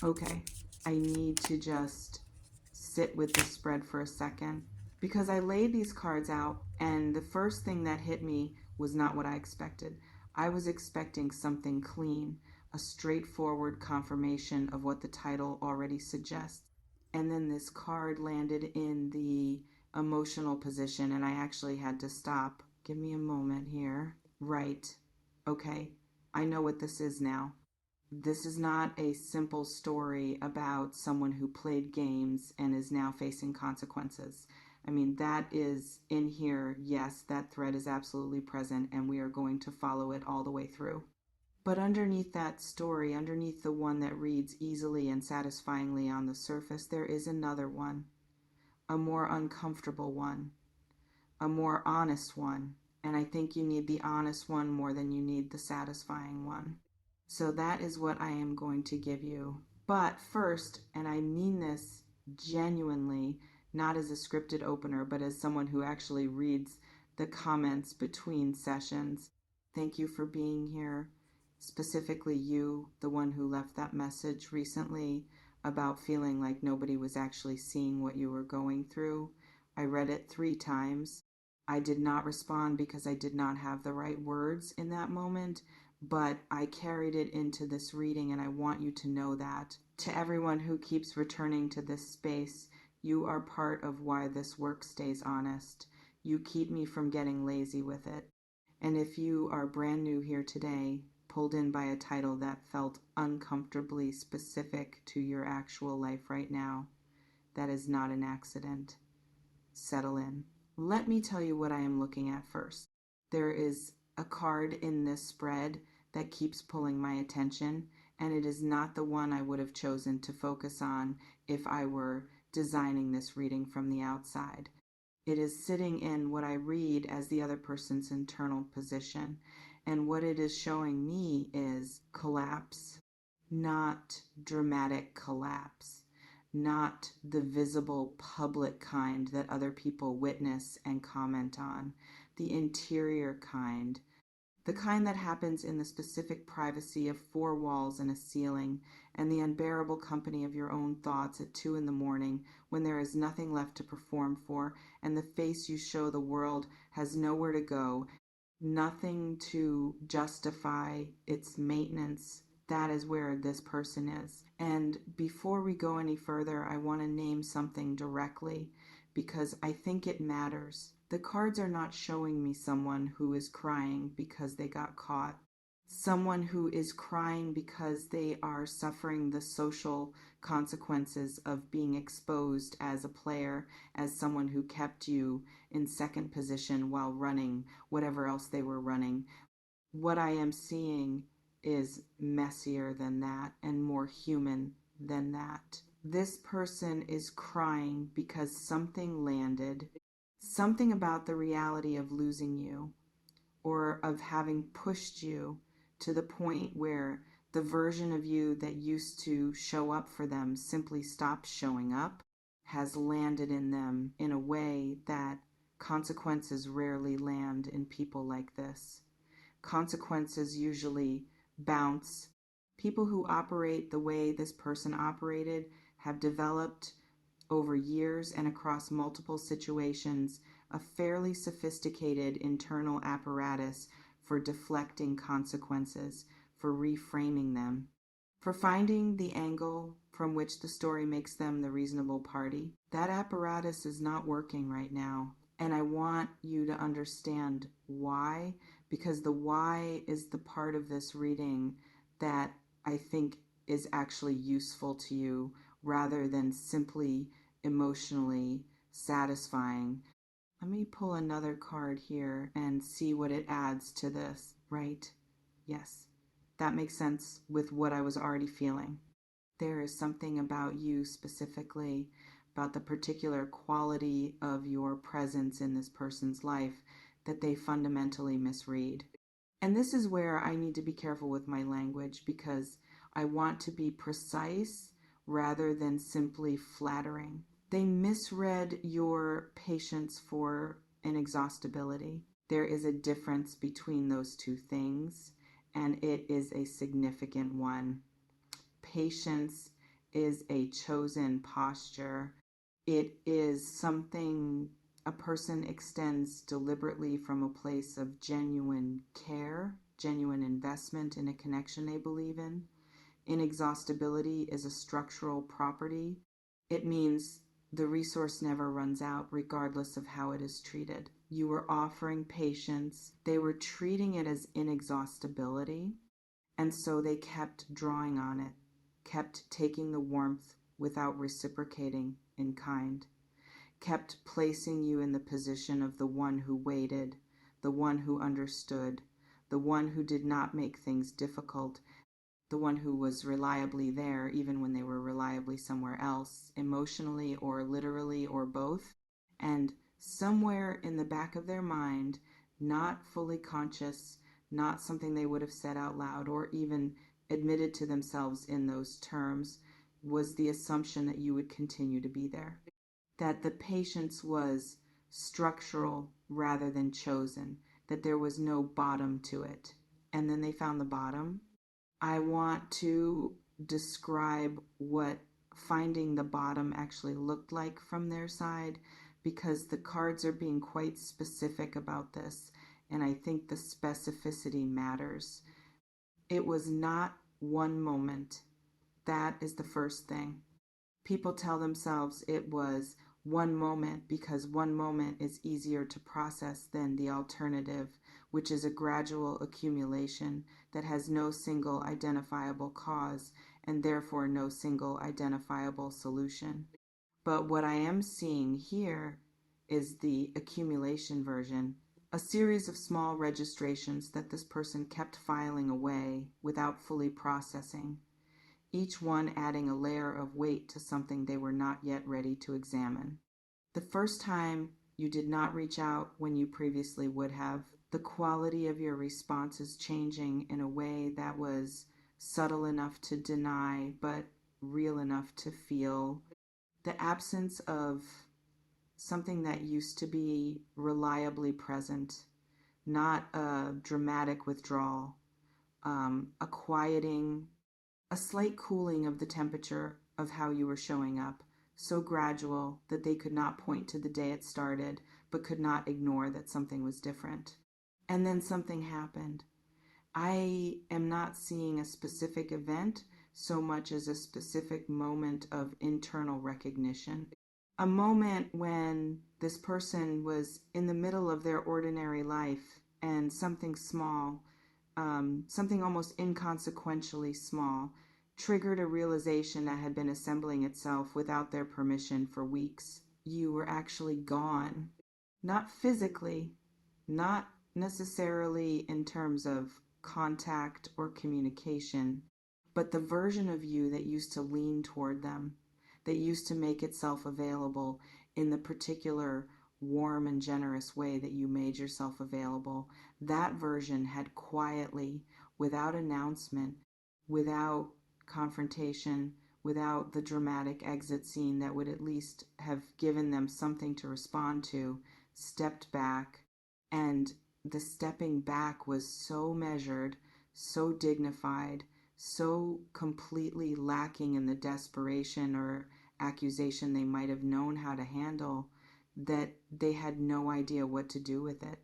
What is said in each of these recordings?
Okay, I need to just sit with this spread for a second because I laid these cards out, and the first thing that hit me was not what I expected. I was expecting something clean, a straightforward confirmation of what the title already suggests. And then this card landed in the emotional position, and I actually had to stop. Give me a moment here. Right. Okay, I know what this is now. This is not a simple story about someone who played games and is now facing consequences. I mean, that is in here. Yes, that thread is absolutely present, and we are going to follow it all the way through. But underneath that story, underneath the one that reads easily and satisfyingly on the surface, there is another one, a more uncomfortable one, a more honest one. And I think you need the honest one more than you need the satisfying one. So that is what I am going to give you. But first, and I mean this genuinely, not as a scripted opener, but as someone who actually reads the comments between sessions, thank you for being here. Specifically, you, the one who left that message recently about feeling like nobody was actually seeing what you were going through. I read it 3 times. I did not respond because I did not have the right words in that moment, but I carried it into this reading, and I want you to know that. To everyone who keeps returning to this space, you are part of why this work stays honest. You keep me from getting lazy with it. And if you are brand new here today, pulled in by a title that felt uncomfortably specific to your actual life right now, that is not an accident. Settle in. Let me tell you what I am looking at first. There is a card in this spread that keeps pulling my attention, and it is not the one I would have chosen to focus on if I were designing this reading from the outside. It is sitting in what I read as the other person's internal position, and what it is showing me is collapse, not dramatic collapse, not the visible public kind that other people witness and comment on, the interior kind, the kind that happens in the specific privacy of 4 walls and a ceiling, and the unbearable company of your own thoughts at 2 in the morning when there is nothing left to perform for, and the face you show the world has nowhere to go, nothing to justify its maintenance. That is where this person is. And before we go any further, I want to name something directly because I think it matters. The cards are not showing me someone who is crying because they got caught. Someone who is crying because they are suffering the social consequences of being exposed as a player, as someone who kept you in second position while running whatever else they were running. What I am seeing is messier than that and more human than that. This person is crying because something landed, something about the reality of losing you or of having pushed you to the point where the version of you that used to show up for them simply stopped showing up, has landed in them in a way that consequences rarely land in people like this. Consequences usually bounce. People who operate the way this person operated have developed over years and across multiple situations a fairly sophisticated internal apparatus for deflecting consequences, for reframing them, for finding the angle from which the story makes them the reasonable party. That apparatus is not working right now. And I want you to understand why, because the why is the part of this reading that I think is actually useful to you rather than simply emotionally satisfying. Let me pull another card here and see what it adds to this, right? Yes, that makes sense with what I was already feeling. There is something about you specifically, about the particular quality of your presence in this person's life that they fundamentally misread. And this is where I need to be careful with my language because I want to be precise rather than simply flattering. They misread your patience for inexhaustibility. There is a difference between those two things, and it is a significant one. Patience is a chosen posture. It is something a person extends deliberately from a place of genuine care, genuine investment in a connection they believe in. Inexhaustibility is a structural property. It means the resource never runs out, regardless of how it is treated. You were offering patience, they were treating it as inexhaustibility, and so they kept drawing on it, kept taking the warmth without reciprocating in kind, kept placing you in the position of the one who waited, the one who understood, the one who did not make things difficult, the one who was reliably there even when they were reliably somewhere else, emotionally or literally or both. And somewhere in the back of their mind, not fully conscious, not something they would have said out loud or even admitted to themselves in those terms, was the assumption that you would continue to be there. That the patience was structural rather than chosen, that there was no bottom to it. And then they found the bottom. I want to describe what finding the bottom actually looked like from their side, because the cards are being quite specific about this, and I think the specificity matters. It was not one moment. That is the first thing. People tell themselves it was one moment because one moment is easier to process than the alternative, which is a gradual accumulation that has no single identifiable cause and therefore no single identifiable solution. But what I am seeing here is the accumulation version, a series of small registrations that this person kept filing away without fully processing, each one adding a layer of weight to something they were not yet ready to examine. The first time you did not reach out when you previously would have. The quality of your response is changing in a way that was subtle enough to deny, but real enough to feel. The absence of something that used to be reliably present, not a dramatic withdrawal, a quieting, a slight cooling of the temperature of how you were showing up, so gradual that they could not point to the day it started, but could not ignore that something was different. And then something happened. I am not seeing a specific event so much as a specific moment of internal recognition. A moment when this person was in the middle of their ordinary life and something small, something almost inconsequentially small, triggered a realization that had been assembling itself without their permission for weeks. You were actually gone. Not physically, not necessarily in terms of contact or communication, but the version of you that used to lean toward them, that used to make itself available in the particular warm and generous way that you made yourself available, that version had quietly, without announcement, without confrontation, without the dramatic exit scene that would at least have given them something to respond to, stepped back. And the stepping back was so measured, so dignified, so completely lacking in the desperation or accusation they might have known how to handle, that they had no idea what to do with it.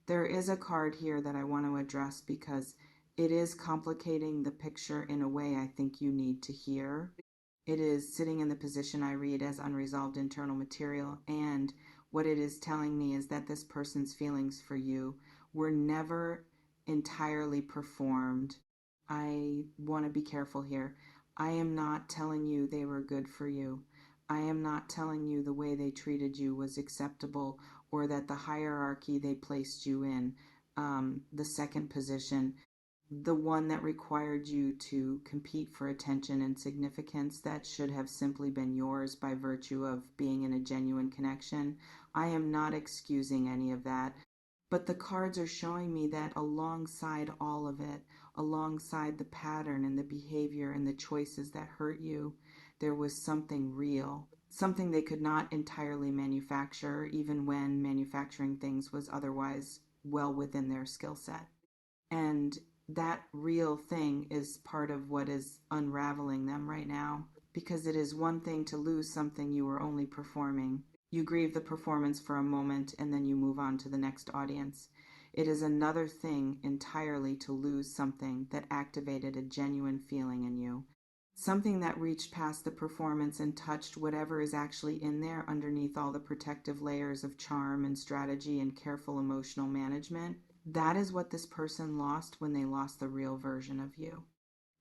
There is a card here that I want to address because it is complicating the picture in a way I think you need to hear. It is sitting in the position I read as unresolved internal material, and what it is telling me is that this person's feelings for you were never entirely performed. I want to be careful here. I am not telling you they were good for you. I am not telling you the way they treated you was acceptable or that the hierarchy they placed you in, the second position, the one that required you to compete for attention and significance that should have simply been yours by virtue of being in a genuine connection. I am not excusing any of that, but the cards are showing me that alongside all of it, alongside the pattern and the behavior and the choices that hurt you, there was something real, something they could not entirely manufacture, even when manufacturing things was otherwise well within their skill set. And that real thing is part of what is unraveling them right now. Because it is one thing to lose something you were only performing. You grieve the performance for a moment and then you move on to the next audience. It is another thing entirely to lose something that activated a genuine feeling in you. Something that reached past the performance and touched whatever is actually in there underneath all the protective layers of charm and strategy and careful emotional management. That is what this person lost when they lost the real version of you.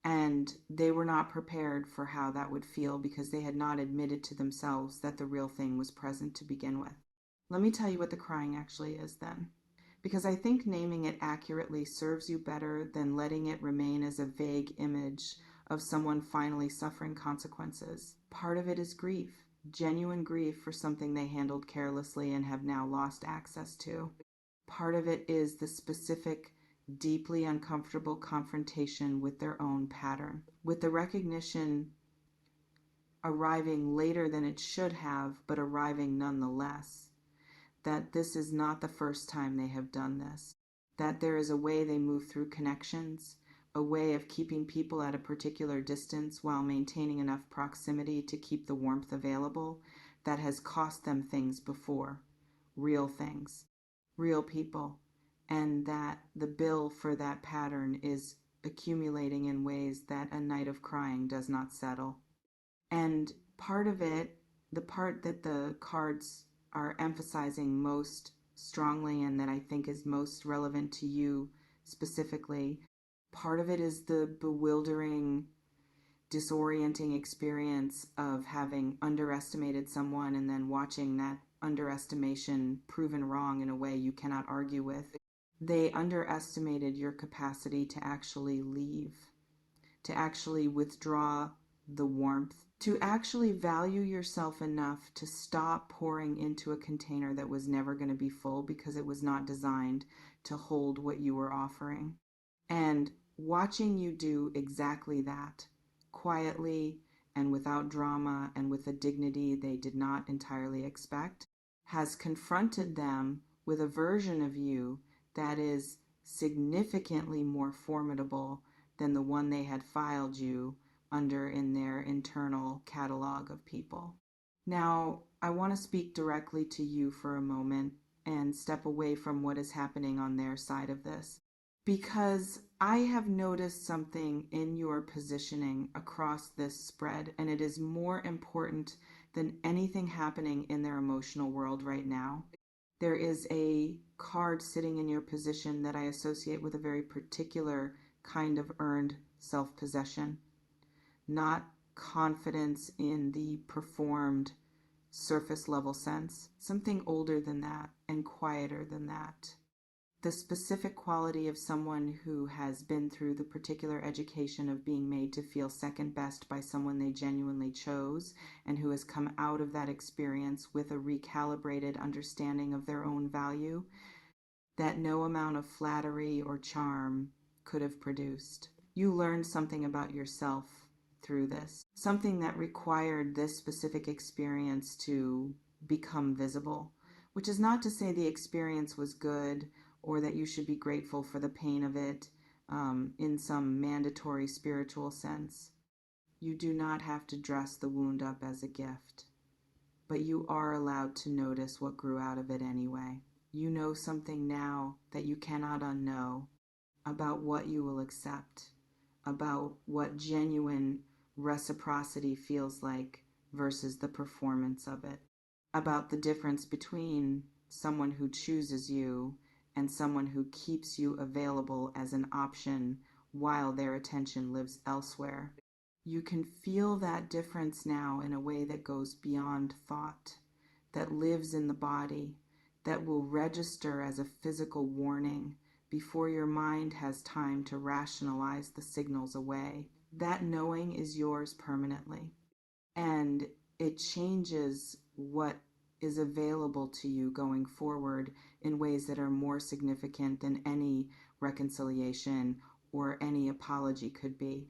And they were not prepared for how that would feel because they had not admitted to themselves that the real thing was present to begin with. Let me tell you what the crying actually is then. Because I think naming it accurately serves you better than letting it remain as a vague image of someone finally suffering consequences. Part of it is grief, genuine grief for something they handled carelessly and have now lost access to. Part of it is the specific, deeply uncomfortable confrontation with their own pattern, with the recognition arriving later than it should have, but arriving nonetheless, that this is not the first time they have done this, that there is a way they move through connections, a way of keeping people at a particular distance while maintaining enough proximity to keep the warmth available, that has cost them things before, real things, real people, and that the bill for that pattern is accumulating in ways that a night of crying does not settle. And part of it, the part that the cards are emphasizing most strongly and that I think is most relevant to you specifically, part of it is the bewildering, disorienting experience of having underestimated someone and then watching that underestimation proven wrong in a way you cannot argue with. They underestimated your capacity to actually leave, to actually withdraw the warmth, to actually value yourself enough to stop pouring into a container that was never going to be full because it was not designed to hold what you were offering. And watching you do exactly that, quietly and without drama and with a dignity they did not entirely expect, has confronted them with a version of you that is significantly more formidable than the one they had filed you under in their internal catalog of people. Now, I want to speak directly to you for a moment and step away from what is happening on their side of this, because I have noticed something in your positioning across this spread, and it is more important than anything happening in their emotional world right now. There is a card sitting in your position that I associate with a very particular kind of earned self-possession, not confidence in the performed surface level sense, something older than that and quieter than that. The specific quality of someone who has been through the particular education of being made to feel second best by someone they genuinely chose and who has come out of that experience with a recalibrated understanding of their own value that no amount of flattery or charm could have produced. You learned something about yourself through this, something that required this specific experience to become visible, which is not to say the experience was good or that you should be grateful for the pain of it in some mandatory spiritual sense. You do not have to dress the wound up as a gift, but you are allowed to notice what grew out of it anyway. You know something now that you cannot unknow about what you will accept, about what genuine reciprocity feels like versus the performance of it, about the difference between someone who chooses you and someone who keeps you available as an option while their attention lives elsewhere. You can feel that difference now in a way that goes beyond thought, that lives in the body, that will register as a physical warning before your mind has time to rationalize the signals away. That knowing is yours permanently, and it changes what is available to you going forward in ways that are more significant than any reconciliation or any apology could be.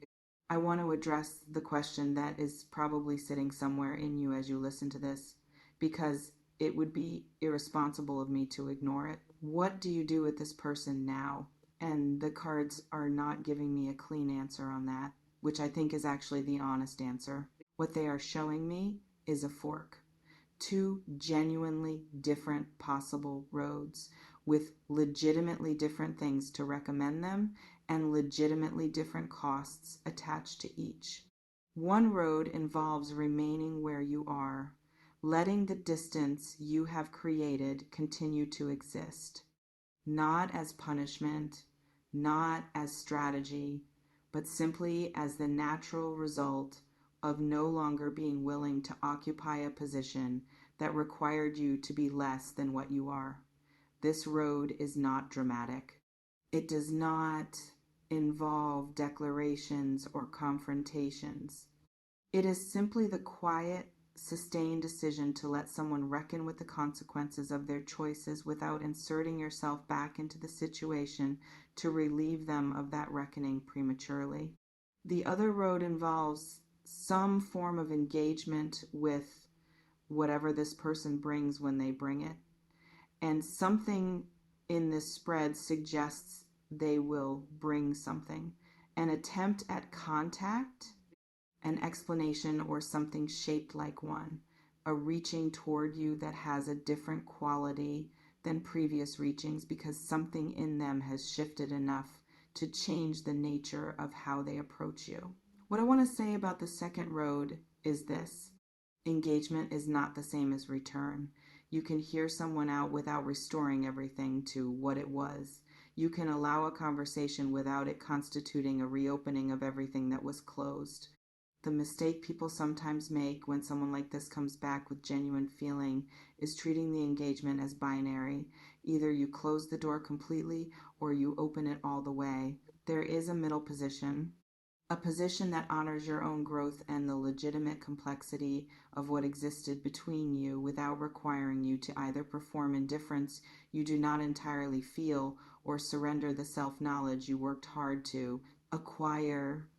I want to address the question that is probably sitting somewhere in you as you listen to this, because it would be irresponsible of me to ignore it. What do you do with this person now? And the cards are not giving me a clean answer on that, which I think is actually the honest answer. What they are showing me is a fork. Two genuinely different possible roads with legitimately different things to recommend them and legitimately different costs attached to each. One road involves remaining where you are, letting the distance you have created continue to exist, not as punishment, not as strategy, but simply as the natural result of no longer being willing to occupy a position that required you to be less than what you are. This road is not dramatic. It does not involve declarations or confrontations. It is simply the quiet, sustained decision to let someone reckon with the consequences of their choices without inserting yourself back into the situation to relieve them of that reckoning prematurely. The other road involves some form of engagement with whatever this person brings when they bring it. And something in this spread suggests they will bring something. An attempt at contact, an explanation, or something shaped like one. A reaching toward you that has a different quality than previous reachings because something in them has shifted enough to change the nature of how they approach you. What I want to say about the second road is this. Engagement is not the same as return. You can hear someone out without restoring everything to what it was. You can allow a conversation without it constituting a reopening of everything that was closed. The mistake people sometimes make when someone like this comes back with genuine feeling is treating the engagement as binary. Either you close the door completely or you open it all the way. There is a middle position. A position that honors your own growth and the legitimate complexity of what existed between you without requiring you to either perform indifference you do not entirely feel or surrender the self-knowledge you worked hard to acquire.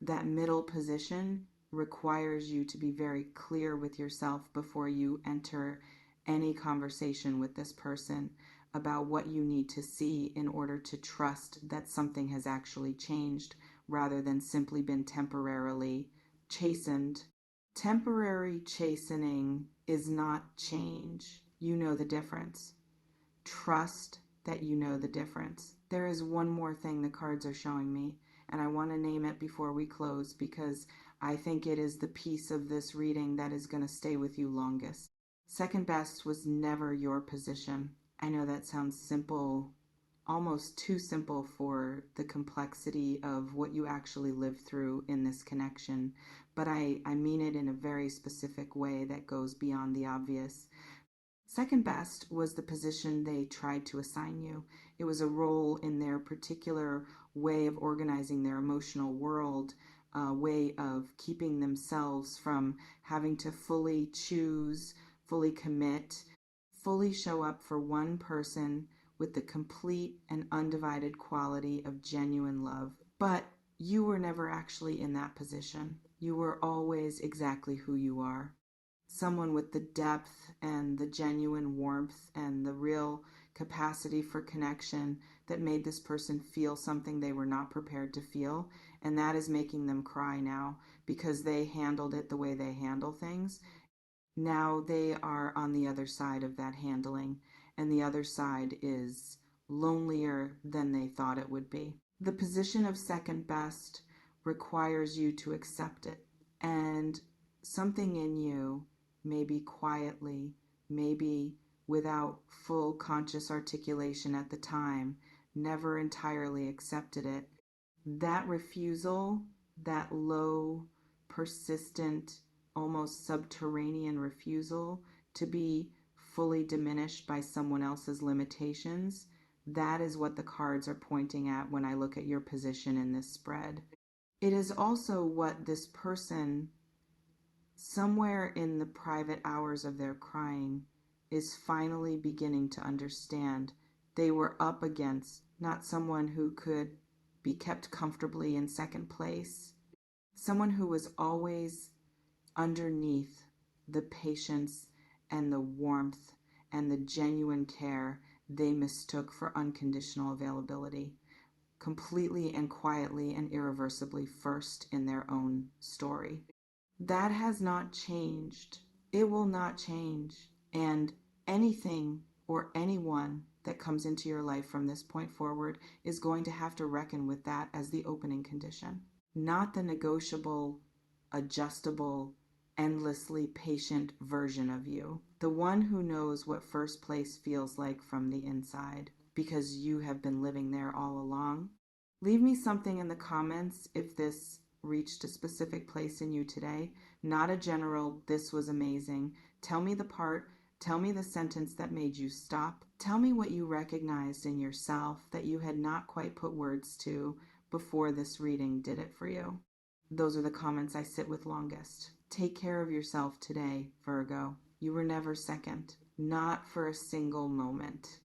That middle position requires you to be very clear with yourself before you enter any conversation with this person about what you need to see in order to trust that something has actually changed rather than simply been temporarily chastened. Temporary chastening is not change. You know the difference. Trust that you know the difference. There is one more thing the cards are showing me, and I want to name it before we close because I think it is the piece of this reading that is going to stay with you longest. Second best was never your position. I know that sounds simple, almost too simple for the complexity of what you actually live through in this connection, but I mean it in a very specific way that goes beyond the obvious. Second best was the position they tried to assign you. It was a role in their particular way of organizing their emotional world, a way of keeping themselves from having to fully choose, fully commit, fully show up for one person with the complete and undivided quality of genuine love. But you were never actually in that position. You were always exactly who you are. Someone with the depth and the genuine warmth and the real capacity for connection that made this person feel something they were not prepared to feel. And that is making them cry now because they handled it the way they handle things. Now they are on the other side of that handling, and the other side is lonelier than they thought it would be. The position of second best requires you to accept it, and something in you, maybe quietly, maybe without full conscious articulation at the time, never entirely accepted it. That refusal, that low, persistent, almost subterranean refusal to be fully diminished by someone else's limitations, that is what the cards are pointing at when I look at your position in this spread. It is also what this person, somewhere in the private hours of their crying, is finally beginning to understand. They were up against not someone who could be kept comfortably in second place, someone who was always underneath the patience and the warmth and the genuine care they mistook for unconditional availability. completely and quietly and irreversibly first in their own story. That has not changed. It will not change. And anything or anyone that comes into your life from this point forward is going to have to reckon with that as the opening condition, not the negotiable, adjustable, endlessly patient version of you. The one who knows what first place feels like from the inside, because you have been living there all along. Leave me something in the comments if this reached a specific place in you today. Not a general, this was amazing. Tell me the part, tell me the sentence that made you stop. Tell me what you recognized in yourself that you had not quite put words to before this reading did it for you. Those are the comments I sit with longest. Take care of yourself today, Virgo. You were never second, not for a single moment.